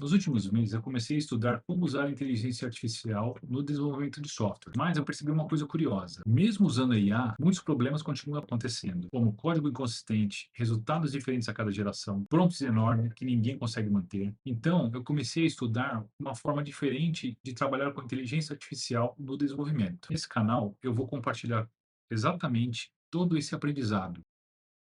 Nos últimos meses, eu comecei a estudar como usar a inteligência artificial no desenvolvimento de software. Mas eu percebi uma coisa curiosa. Mesmo usando a IA, muitos problemas continuam acontecendo, como código inconsistente, resultados diferentes a cada geração, prompts enormes que ninguém consegue manter. Então, eu comecei a estudar uma forma diferente de trabalhar com inteligência artificial no desenvolvimento. Nesse canal, eu vou compartilhar exatamente todo esse aprendizado.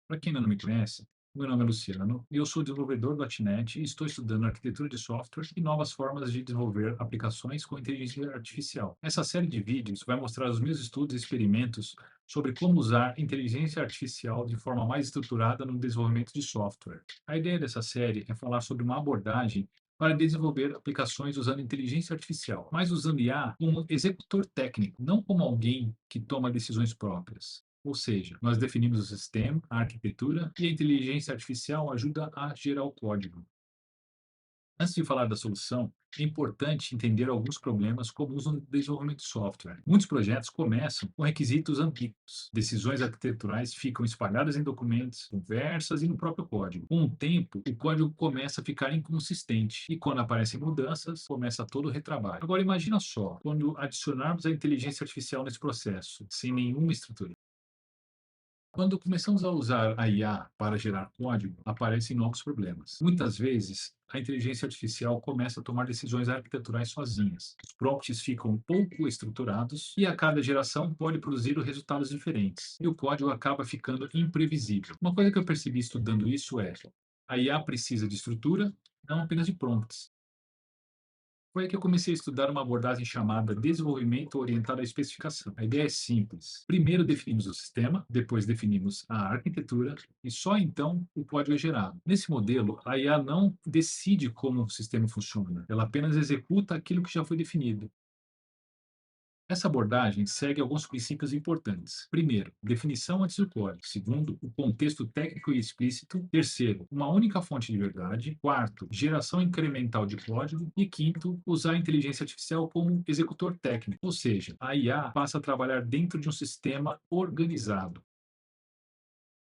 Para quem ainda não me conhece, meu nome é Luciano e eu sou desenvolvedor do .NET e estou estudando arquitetura de software e novas formas de desenvolver aplicações com inteligência artificial. Essa série de vídeos vai mostrar os meus estudos e experimentos sobre como usar inteligência artificial de forma mais estruturada no desenvolvimento de software. A ideia dessa série é falar sobre uma abordagem para desenvolver aplicações usando inteligência artificial, mas usando IA como um executor técnico, não como alguém que toma decisões próprias. Ou seja, nós definimos o sistema, a arquitetura e a inteligência artificial ajuda a gerar o código. Antes de falar da solução, é importante entender alguns problemas comuns no desenvolvimento de software. Muitos projetos começam com requisitos ambíguos. Decisões arquiteturais ficam espalhadas em documentos, conversas e no próprio código. Com o tempo, o código começa a ficar inconsistente e, quando aparecem mudanças, começa todo o retrabalho. Agora, imagina só, quando adicionarmos a inteligência artificial nesse processo, sem nenhuma estrutura. Quando começamos a usar a IA para gerar código, aparecem novos problemas. Muitas vezes, a inteligência artificial começa a tomar decisões arquiteturais sozinhas. Os prompts ficam pouco estruturados e a cada geração pode produzir resultados diferentes. E o código acaba ficando imprevisível. Uma coisa que eu percebi estudando isso é: a IA precisa de estrutura, não apenas de prompts. Foi aí que eu comecei a estudar uma abordagem chamada desenvolvimento orientado à especificação. A ideia é simples. Primeiro definimos o sistema, depois definimos a arquitetura e só então o código é gerado. Nesse modelo, a IA não decide como o sistema funciona, ela apenas executa aquilo que já foi definido. Essa abordagem segue alguns princípios importantes. Primeiro, definição antes do código. Segundo, o contexto técnico e explícito. Terceiro, uma única fonte de verdade. Quarto, geração incremental de código. E quinto, usar a inteligência artificial como executor técnico. Ou seja, a IA passa a trabalhar dentro de um sistema organizado.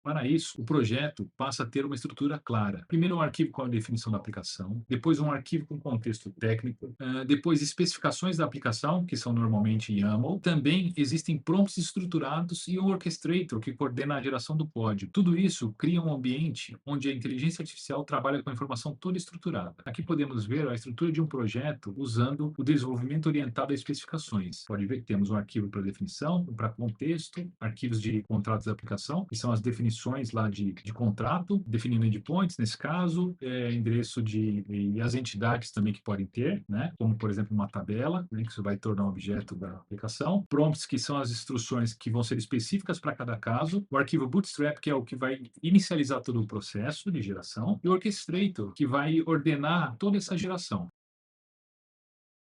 Para isso, o projeto passa a ter uma estrutura clara. Primeiro, um arquivo com a definição da aplicação, depois, um arquivo com contexto técnico, depois, especificações da aplicação, que são normalmente YAML. Também existem prompts estruturados e um orchestrator que coordena a geração do código. Tudo isso cria um ambiente onde a inteligência artificial trabalha com a informação toda estruturada. Aqui podemos ver a estrutura de um projeto usando o desenvolvimento orientado a especificações. Pode ver que temos um arquivo para definição, para contexto, arquivos de contratos da aplicação, que são as definições lá de contrato, definindo endpoints, nesse caso, endereço e as entidades também que podem ter, né? Como, por exemplo, uma tabela, né? Que isso vai tornar um objeto da aplicação. Prompts, que são as instruções que vão ser específicas para cada caso. O arquivo Bootstrap, que é o que vai inicializar todo o processo de geração. E o Orchestrator, que vai ordenar toda essa geração.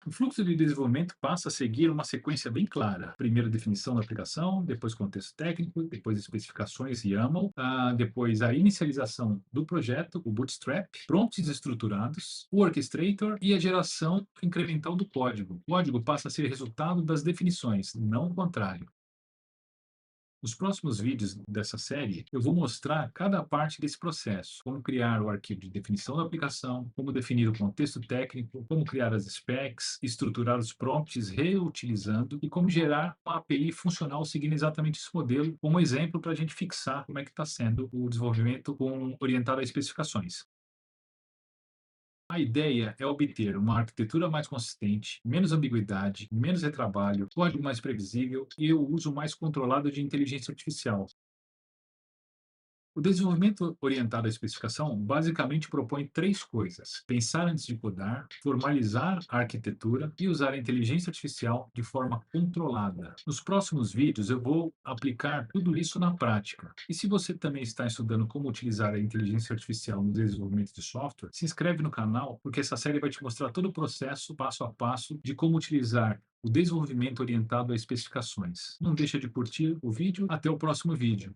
O fluxo de desenvolvimento passa a seguir uma sequência bem clara. Primeiro, definição da aplicação, depois contexto técnico, depois especificações e YAML, depois a inicialização do projeto, o Bootstrap, prompts estruturados, o Orchestrator e a geração incremental do código. O código passa a ser resultado das definições, não o contrário. Nos próximos vídeos dessa série, eu vou mostrar cada parte desse processo, como criar o arquivo de definição da aplicação, como definir o contexto técnico, como criar as specs, estruturar os prompts reutilizando e como gerar uma API funcional seguindo exatamente esse modelo, como exemplo para a gente fixar como é que está sendo o desenvolvimento orientado a especificações. A ideia é obter uma arquitetura mais consistente, menos ambiguidade, menos retrabalho, código mais previsível e o uso mais controlado de inteligência artificial. O desenvolvimento orientado à especificação basicamente propõe três coisas: pensar antes de codar, formalizar a arquitetura e usar a inteligência artificial de forma controlada. Nos próximos vídeos eu vou aplicar tudo isso na prática. E se você também está estudando como utilizar a inteligência artificial no desenvolvimento de software, se inscreve no canal, porque essa série vai te mostrar todo o processo, passo a passo, de como utilizar o desenvolvimento orientado a especificações. Não deixa de curtir o vídeo. Até o próximo vídeo.